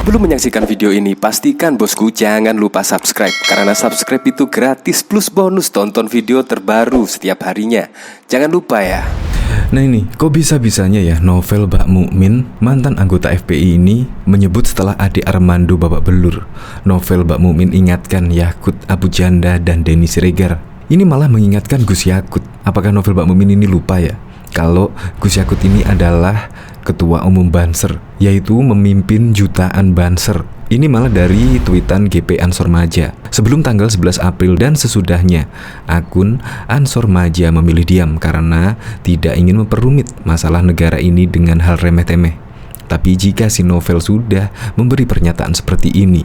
Sebelum menyaksikan video ini, pastikan bosku jangan lupa subscribe. Karena subscribe itu gratis plus bonus tonton video terbaru setiap harinya. Jangan lupa ya. Nah ini, kok bisa-bisanya ya Novel Bak Mukmin, mantan anggota FPI ini menyebut setelah Ade Armando babak belur, Novel Bak Mukmin ingatkan Yakut Abu Janda dan Denny Siregar. Ini malah mengingatkan Gus Yakut. Apakah Novel Bak Mukmin ini lupa ya kalau Gus Yakut ini adalah Ketua Umum Banser, yaitu memimpin jutaan Banser. Ini malah dari tweetan GP Ansor Maja. Sebelum tanggal 11 April dan sesudahnya, akun Ansor Maja memilih diam karena tidak ingin memperumit masalah negara ini dengan hal remeh-temeh. Tapi jika si Novel sudah memberi pernyataan seperti ini,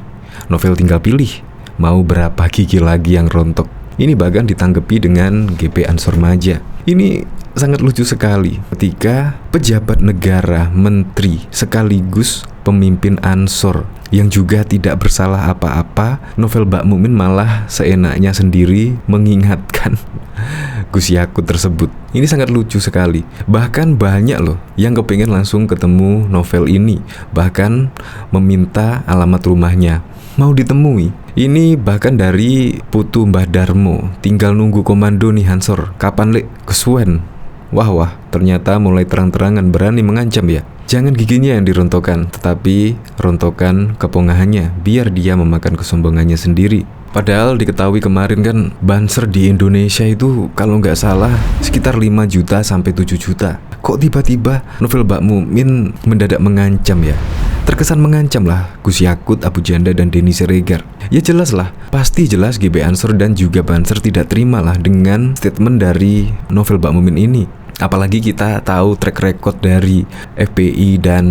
Novel tinggal pilih mau berapa gigi lagi yang rontok. Ini bahkan ditanggapi dengan GP Ansor Maja. Ini sangat lucu sekali ketika pejabat negara, menteri, sekaligus pemimpin Ansor yang juga tidak bersalah apa-apa, Novel Bak Mukmin malah seenaknya sendiri mengingatkan Gus Yakut tersebut. Ini sangat lucu sekali. Bahkan banyak loh yang kepengen langsung ketemu Novel ini, bahkan meminta alamat rumahnya mau ditemui. Ini bahkan dari putu Mbah Darmo, tinggal nunggu komando nih Ansor, kapan lek kesuwen. Wah, ternyata mulai terang-terangan berani mengancam ya. Jangan giginya yang dirontokkan, tetapi rontokan kepongahannya, biar dia memakan kesombongannya sendiri. Padahal diketahui kemarin kan Banser di Indonesia itu kalau nggak salah sekitar 5 juta sampai 7 juta. Kok tiba-tiba Novel Bak Mukmin mendadak mengancam ya? Terkesan mengancam lah Gus Yakut, Abu Janda, dan Denny Siregar. Ya jelas lah, pasti jelas GB Ansor dan juga Banser tidak terima lah dengan statement dari Novel Bak Mukmin ini. Apalagi kita tahu track record dari FPI dan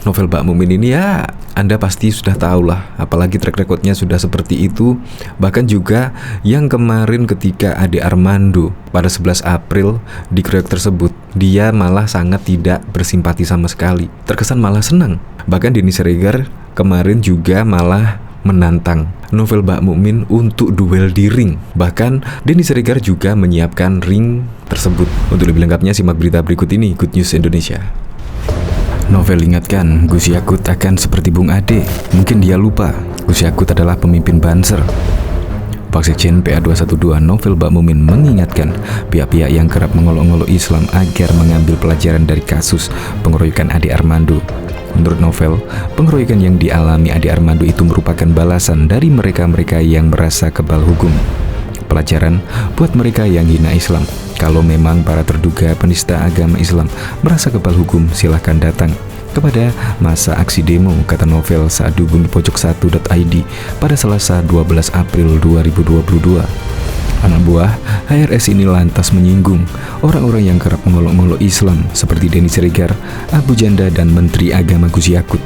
Novel Bak Mukmin ini ya Anda pasti sudah tahu lah. Apalagi track recordnya sudah seperti itu. Bahkan juga yang kemarin ketika Ade Armando pada 11 April dikeroyok tersebut, dia malah sangat tidak bersimpati sama sekali. Terkesan malah senang. Bahkan Denny Siregar kemarin juga malah menantang Novel Bak Mukmin untuk duel di ring. Bahkan Denny Siregar juga menyiapkan ring tersebut. Untuk lebih lengkapnya simak berita berikut ini, Good News Indonesia. Novel ingatkan Gus Yakut akan seperti Bung Ade. Mungkin dia lupa Gus Yakut adalah pemimpin Banser. Waksekjen PA212 Novel Bak Mukmin mengingatkan pihak-pihak yang kerap mengolok-olok Islam agar mengambil pelajaran dari kasus pengeroyokan Ade Armando. Menurut Novel, pengeroyokan yang dialami Ade Armando itu merupakan balasan dari mereka-mereka yang merasa kebal hukum. Pelajaran buat mereka yang hina Islam. Kalau memang para terduga penista agama Islam merasa kebal hukum, silahkan datang kepada masa aksi demo, kata Novel saat dihubungi pojok1.id pada Selasa 12 April 2022. Anak buah HRS ini lantas menyinggung orang-orang yang kerap mengolok-olok Islam seperti Denny Siregar, Abu Janda, dan Menteri Agama Gus Yakut.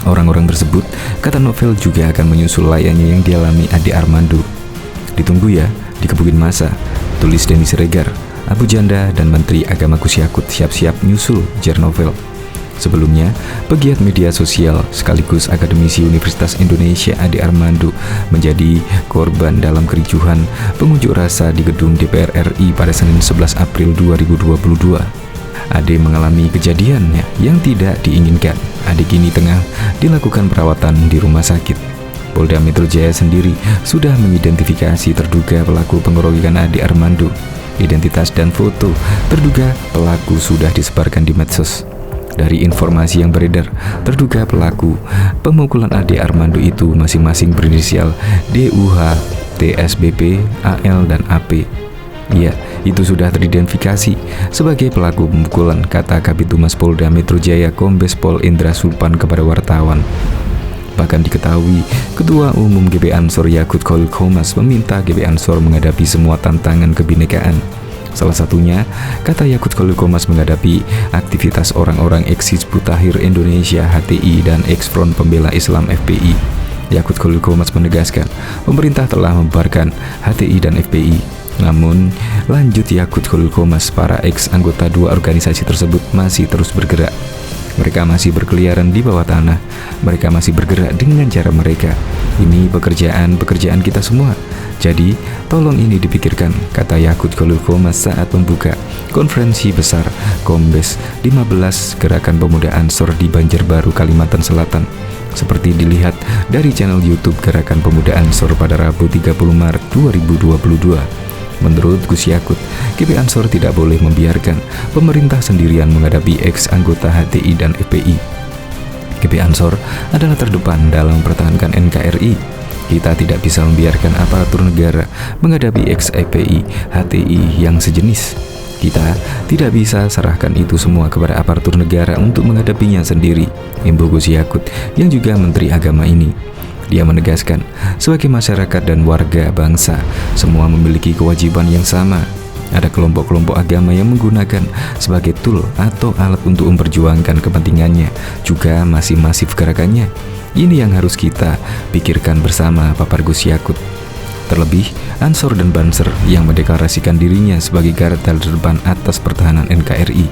Orang-orang tersebut, kata Novel, juga akan menyusul layaknya yang dialami Ade Armando. Ditunggu ya, dikebukin masa, tulis Denny Siregar. Abu Janda dan Menteri Agama Gus Yakut siap-siap nyusul, jar Novel. Sebelumnya, pegiat media sosial sekaligus akademisi Universitas Indonesia Ade Armando menjadi korban dalam kericuhan pengunjuk rasa di gedung DPR RI pada Senin 11 April 2022. Ade mengalami kejadiannya yang tidak diinginkan. Ade kini tengah dilakukan perawatan di rumah sakit. Polda Metro Jaya sendiri sudah mengidentifikasi terduga pelaku pengeroyokan Ade Armando. Identitas dan foto terduga pelaku sudah disebarkan di medsos. Dari informasi yang beredar, terduga pelaku pemukulan Ade Armando itu masing-masing berinisial DUH, TSBP, AL, dan AP. Ya, itu sudah teridentifikasi sebagai pelaku pemukulan, kata Kabid Humas Polda Metro Jaya Kombes Pol Indra Sulpan kepada wartawan. Bahkan diketahui, Ketua Umum GB Ansor Yakut Khalil Qomas meminta GB Ansor menghadapi semua tantangan kebinekaan. Salah satunya, kata Yakut Khalil Qomas, menghadapi aktivitas orang-orang ex-Hizbut Tahrir Indonesia HTI dan ex-Front Pembela Islam FPI. Yakut Khalil Qomas menegaskan, pemerintah telah membubarkan HTI dan FPI. Namun, lanjut Yakut Khalil Qomas, para ex-anggota dua organisasi tersebut masih terus bergerak. Mereka masih berkeliaran di bawah tanah. Mereka masih bergerak dengan cara mereka. Ini pekerjaan kita semua. Jadi, tolong ini dipikirkan, kata Yakut Khalil Qomas saat membuka konferensi besar Kombes 15 Gerakan Pemuda Ansor di Banjarbaru, Kalimantan Selatan. seperti dilihat dari channel YouTube Gerakan Pemuda Ansor pada Rabu 30 Maret 2022. Menurut Gus Yakut, GP Ansor tidak boleh membiarkan pemerintah sendirian menghadapi ex-anggota HTI dan FPI. GP Ansor adalah terdepan dalam mempertahankan NKRI. Kita tidak bisa membiarkan aparatur negara menghadapi ex-FPI, HTI yang sejenis. Kita tidak bisa serahkan itu semua kepada aparatur negara untuk menghadapinya sendiri, imbu Gus Yakut yang juga Menteri Agama ini. Dia menegaskan, sebagai masyarakat dan warga bangsa, semua memiliki kewajiban yang sama. Ada kelompok-kelompok agama yang menggunakan sebagai tool atau alat untuk memperjuangkan kepentingannya, juga masih masif gerakannya. Ini yang harus kita pikirkan bersama, papar Gus Yakut. Terlebih, Ansor dan Banser yang mendeklarasikan dirinya sebagai garda terdepan atas pertahanan NKRI.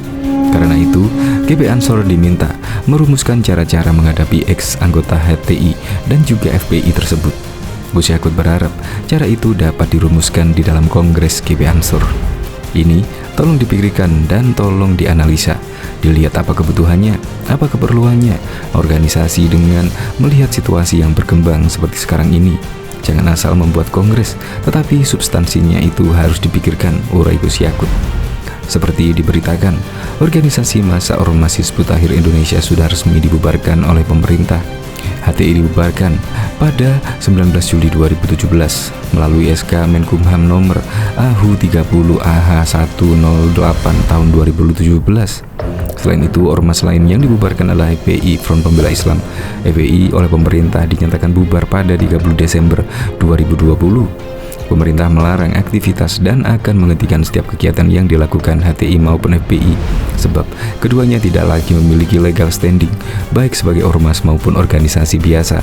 Karena itu, GP Ansor diminta merumuskan cara-cara menghadapi ex-anggota HTI dan juga FPI tersebut. Gus Yakut berharap cara itu dapat dirumuskan di dalam Kongres GP Ansor. Ini tolong dipikirkan dan tolong dianalisa. Dilihat apa kebutuhannya, apa keperluannya organisasi dengan melihat situasi yang berkembang seperti sekarang ini. Jangan asal membuat kongres, tetapi substansinya itu harus dipikirkan, urai Gus Yakut. Seperti diberitakan, organisasi massa Ormas Hizbut Tahrir Indonesia sudah resmi dibubarkan oleh pemerintah. HTI dibubarkan pada 19 Juli 2017 melalui SK Menkumham nomor AHU 30 AH108 tahun 2017. Selain itu, ormas lain yang dibubarkan adalah FPI Front Pembela Islam. FPI oleh pemerintah dinyatakan bubar pada 30 Desember 2020. Pemerintah melarang aktivitas dan akan menghentikan setiap kegiatan yang dilakukan HTI maupun FPI, sebab keduanya tidak lagi memiliki legal standing, baik sebagai ormas maupun organisasi biasa.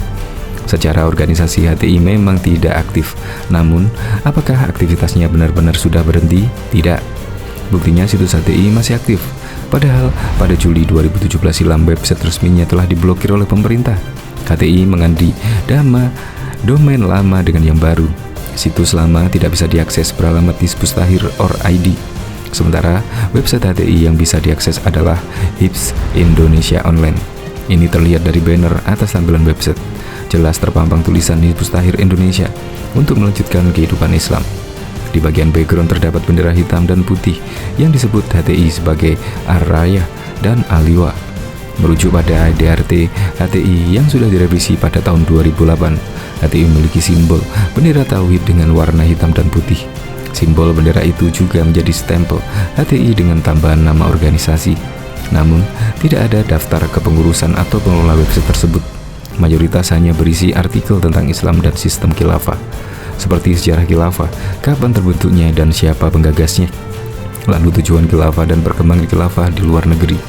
Secara organisasi HTI memang tidak aktif, namun apakah aktivitasnya benar-benar sudah berhenti? Tidak. Buktinya situs HTI masih aktif. Padahal pada Juli 2017 silam website resminya telah diblokir oleh pemerintah. HTI mengganti domain lama dengan yang baru. Situs lama tidak bisa diakses beralamat Hizbut Tahrir .id. Sementara website HTI yang bisa diakses adalah Hizb Indonesia Online. Ini terlihat dari banner atas tampilan website. Jelas terpampang tulisan Hizbut Tahrir Indonesia untuk melanjutkan kehidupan Islam. Di bagian background terdapat bendera hitam dan putih yang disebut HTI sebagai Ar-Rayah dan Al-Liwa. Merujuk pada DRT HTI yang sudah direvisi pada tahun 2008, HTI memiliki simbol bendera tauhid dengan warna hitam dan putih. Simbol bendera itu juga menjadi stempel HTI dengan tambahan nama organisasi. Namun, tidak ada daftar kepengurusan atau pengelola website tersebut. Mayoritas hanya berisi artikel tentang Islam dan sistem khilafah, seperti sejarah khilafah, kapan terbentuknya dan siapa penggagasnya, lalu tujuan khilafah dan perkembangan khilafah di luar negeri.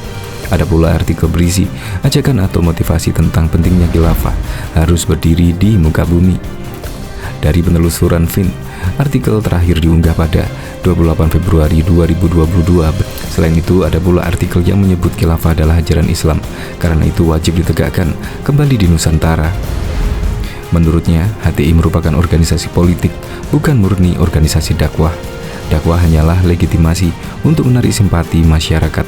Ada pula artikel berisi ajakan atau motivasi tentang pentingnya khilafah harus berdiri di muka bumi. Dari penelusuran Fin, artikel terakhir diunggah pada 28 Februari 2022. Selain itu, ada pula artikel yang menyebut khilafah adalah ajaran Islam, karena itu wajib ditegakkan kembali di Nusantara. Menurutnya, HTI merupakan organisasi politik, bukan murni organisasi dakwah. Dakwah hanyalah legitimasi untuk menarik simpati masyarakat.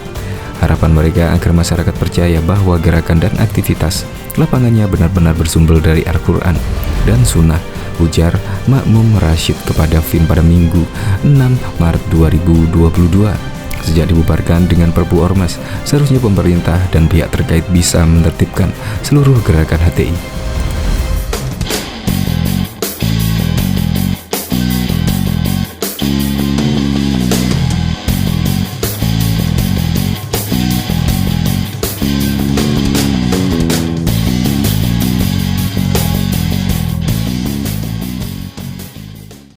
Harapan mereka agar masyarakat percaya bahwa gerakan dan aktivitas lapangannya benar-benar bersumber dari Al-Quran dan Sunnah, ujar Makmum Rashid kepada Fin pada Minggu 6 Maret 2022. Sejak dibubarkan dengan Perpu Ormas, seharusnya pemerintah dan pihak terkait bisa menertibkan seluruh gerakan HTI.